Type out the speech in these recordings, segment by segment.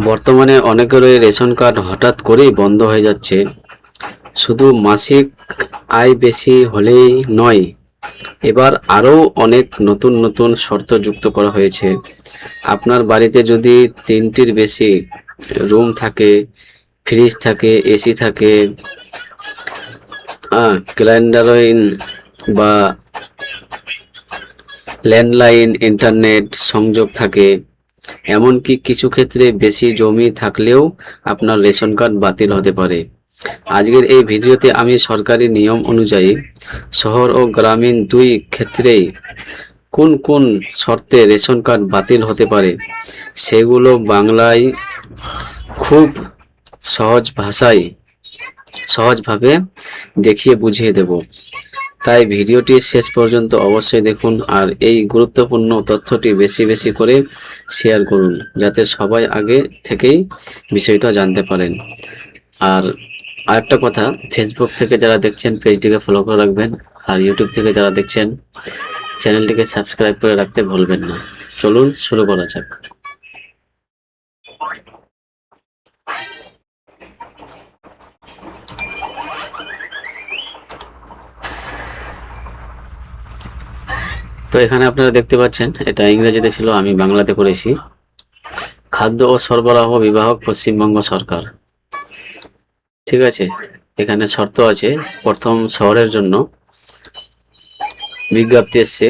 বর্তমানে অনেকেরই ration card হঠাৎ করেই বন্ধ হয়ে যাচ্ছে। শুধু মাসিক আয় বেশি হলেই নয়, এবার আরও অনেক নতুন নতুন শর্ত যুক্ত করা হয়েছে। আপনার বাড়িতে যদি 3টির বেশি রুম থাকে, ফ্রিজ থাকে, এসি থাকে, গ্রাইন্ডার বা ল্যান্ডলাইন ইন্টারনেট সংযোগ থাকে, এমনকি কিছু ক্ষেত্রে বেশি জমি থাকলেও আপনার রেশন কার্ড বাতিল হতে পারে। আজকের এই ভিডিওতে আমি সরকারি নিয়ম অনুযায়ী শহর ও গ্রামীণ দুই ক্ষেত্রেই কোন কোন শর্তে রেশন কার্ড বাতিল হতে পারে সেগুলো বাংলায় খুব সহজভাবে দেখিয়ে বুঝিয়ে দেব। তাই ভিডিওটি শেষ পর্যন্ত অবশ্যই দেখুন আর এই গুরুত্বপূর্ণ তথ্যটি বেশি বেশি করে শেয়ার করুন, যাতে সবাই আগে থেকেই বিষয়টা জানতে পারেন। আর আরেকটা কথা, ফেসবুক থেকে যারা দেখছেন পেজটিকে ফলো করে রাখবেন, আর ইউটিউব থেকে যারা দেখছেন চ্যানেলটিকে সাবস্ক্রাইব করে রাখতে ভুলবেন না। চলুন শুরু করা যাক। তো এখানে আপনারা দেখতে পাচ্ছেন, এটা ইংরেজিতে ছিল, আমি বাংলাতে করেছি। খাদ্য ও সরবরাহ বিভাগ, পশ্চিমবঙ্গ সরকার। ঠিক আছে, এখানে শর্ত আছে। প্রথম, শহরের জন্য বিজ্ঞপ্তি এসছে।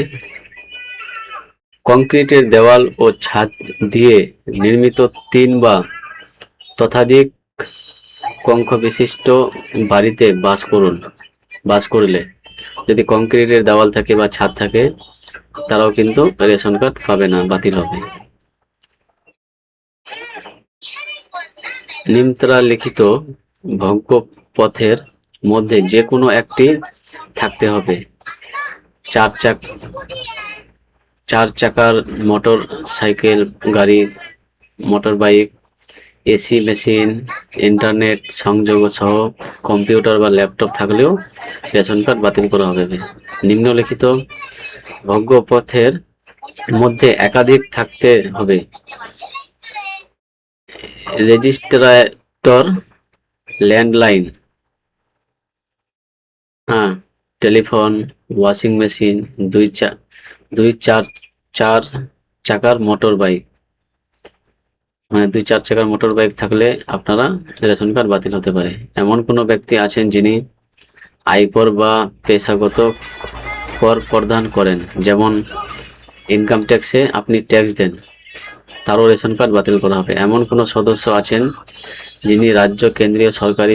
কংক্রিটের দেওয়াল ও ছাদ দিয়ে নির্মিত 3 বা ততোধিক কক্ষ বিশিষ্ট বাড়িতে বাস করলে, যদি কংক্রিটের দেওয়াল থাকে বা ছাদ থাকে, তারাও কিন্তু রেশন কার্ড পাবে না, বাতিল হবে। নিম্নলিখিত ভোগ্যপথের মধ্যে যে কোনো একটি থাকতে হবে। চার চাকার মোটর সাইকেল, গাড়ি, motor bike, AC machine, internet সংযোগ সহ কম্পিউটার বা ল্যাপটপ থাকলেও রেশন কার্ড বাতিল করা হবে। নিম্নলিখিত ভোগ্যপথের মধ্যে একাধিক থাকতে হবে। রেজিস্ট্রেটর, ল্যান্ডলাইন, টেলিফোন, ওয়াশিং মেশিন, চার চাকার মোটর বাইক, মানে 4 চাকার মোটর বাইক থাকলে আপনারা রেশন কার্ড বাতিল হতে পারে। এমন কোনো ব্যক্তি আছেন যিনি আয়কর বা পেশাগত কর প্রদান করেন, যেমন ইনকাম ট্যাক্সে আপনি ট্যাক্স দেন, তারও রেশন কার্ড বাতিল করা হবে। এমন কোনো সদস্য আছেন যিনি রাজ্য, কেন্দ্রীয় সরকারি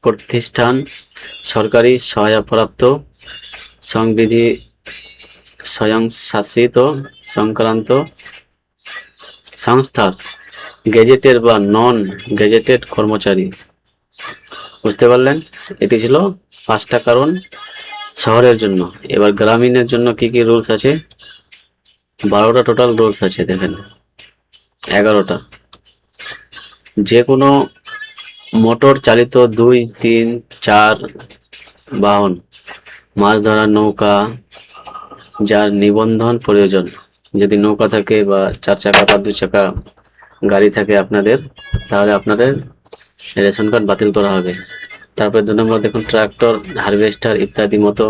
প্রতিষ্ঠান, সরকারি সহায়তাপ্রাপ্ত, সংবিধি স্বয়ংশাসিত সংক্রান্ত সংস্থার গেজেটেড বা নন গেজেটেড কর্মচারী। বুঝতে পারলেন? এটি ছিল 5টা কারণ শহরের জন্য। এবার গ্রামীণের জন্য কি কি রুলস আছে? 12টা টোটাল রুলস আছে, দেখেন 11টা। যে কোনো মোটর চালিত 2, 3, 4 বাহন, মাছ ধরার নৌকা যার নিবন্ধন প্রয়োজন, যদি নৌকা থাকে বা 4 চাকা বা 2 চাকা গাড়ি থাকে আপনাদের, তাহলে আপনাদের রেশন কার্ড বাতিল করা হবে। তারপরে 2 নম্বর দেখুন, ট্রাক্টর, হারভেস্টার ইত্যাদি মতো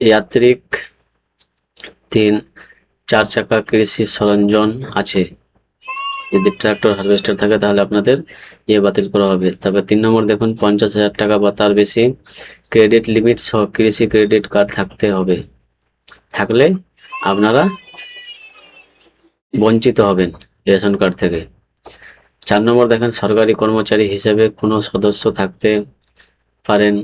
যান্ত্রিক 3, 4 চাকা কৃষি সরঞ্জাম আছে, যদি ট্রাক্টর, হারভেস্টার থাকে তাহলে আপনাদের বাতিল করা হবে। তারপর 3 নম্বর দেখুন, 50,000 টাকা বা তার বেশি ক্রেডিট লিমিট সহ কৃষি ক্রেডিট কার্ড থাকলে আপনারা বঞ্চিত হবেন রেশন কার্ড থেকে। 4 নম্বর দেখেন, সরকারি কর্মচারী হিসেবে কোনো সদস্য থাকতে পারেন,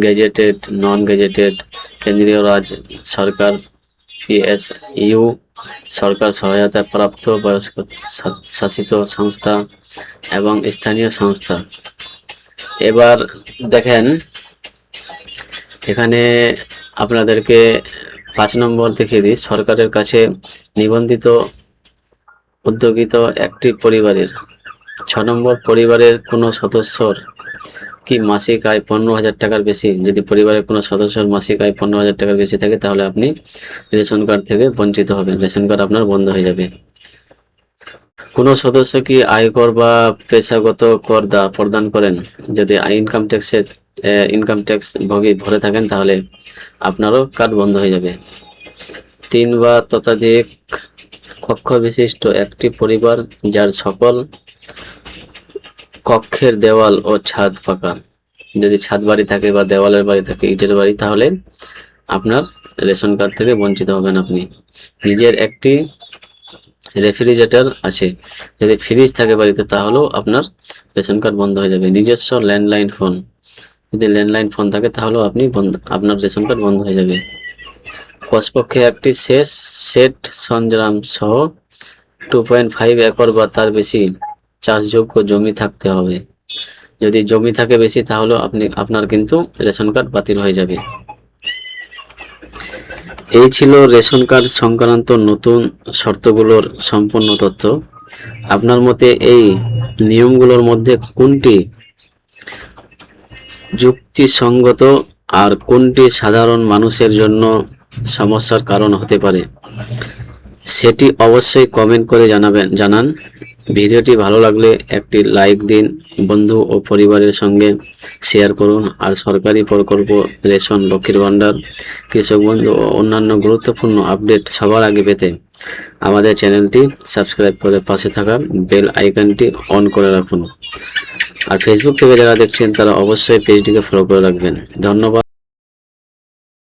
গেজেটেড, নন গেজেটেড, কেন্দ্রীয় রাজ্য সরকার, পিএসইউ, সরকার সহায়তা প্রাপ্ত বয়স্ক শাসিত সংস্থা এবং স্থানীয় সংস্থা। এবার দেখেন, এখানে আপনাদেরকে 5 নম্বর দেখিয়ে দিই, সরকারের কাছে নিবন্ধিত উদ্যোগিত একটি পরিবারের। 6 নম্বর, পরিবারের কোনো সদস্যর কি মাসিক আয় 15,000 টাকার বেশি, যদি পরিবারের কোনো সদস্যর মাসিক আয় 15,000 টাকার বেশি থাকে তাহলে আপনি রেশন কার্ড থেকে বঞ্চিত হবেন, রেশন কার্ড আপনার বন্ধ হয়ে যাবে। কোনো সদস্য কি আয়কর বা পেশাগত কর প্রদান করেন? যদি ইনকাম ট্যাক্স ভরে থাকেন তাহলে আপনারও কার্ড বন্ধ হয়ে যাবে। 3 বা ততোধিক কক্ষ বিশিষ্ট একটি পরিবার যার সকল কক্ষের দেওয়াল ও ছাদ পাকা। যদি ছাদ বাড়ি থাকে বা দেওয়ালের বাড়ি থাকে, ইটের বাড়ি, তাহলে আপনার রেশন কার্ড থেকে বঞ্চিত হবেন আপনি। নিজের একটি রেফ্রিজারেটর আছে, যদি ফ্রিজ থাকে বাড়িতে, তাহলেও আপনার রেশন কার্ড বন্ধ হয়ে যাবে। নিজস্ব ল্যান্ডলাইন ফোন, যদি ল্যান্ডলাইন ফোন থাকে তাহলেও আপনার রেশন কার্ড বন্ধ হয়ে যাবে। কমপক্ষে একটি সেট সরঞ্জাম সহ 2.5 একর বা তার বেশি চাষযোগ্য জমি থাকতে হবে। যদি জমি থাকে বেশি তাহলে আপনার কিন্তু রেশন কার্ড বাতিল হয়ে যাবে। এই ছিল রেশন কার্ড সংক্রান্ত নতুন শর্তগুলোর সম্পূর্ণ তথ্য। আপনার মতে এই নিয়মগুলোর মধ্যে কোনটি যুক্তিসঙ্গত আর কোনটি সাধারণ মানুষের জন্য সমস্যার কারণ হতে পারে সেটি অবশ্যই কমেন্ট করে জানান। ভিডিওটি ভালো লাগলে একটি লাইক দিন, বন্ধু ও পরিবারের সঙ্গে শেয়ার করুন। আর সরকারি প্রকল্প, রেশন, লক্ষ্মীর ভাণ্ডার, কৃষক বন্ধু ও অন্যান্য গুরুত্বপূর্ণ আপডেট সবার আগে পেতে আমাদের চ্যানেলটি সাবস্ক্রাইব করে পাশে থাকা বেল আইকনটি অন করে রাখুন। আর ফেসবুক থেকে যারা দেখছেন তারা অবশ্যই পেজটিকে ফলো করে রাখবেন। ধন্যবাদ।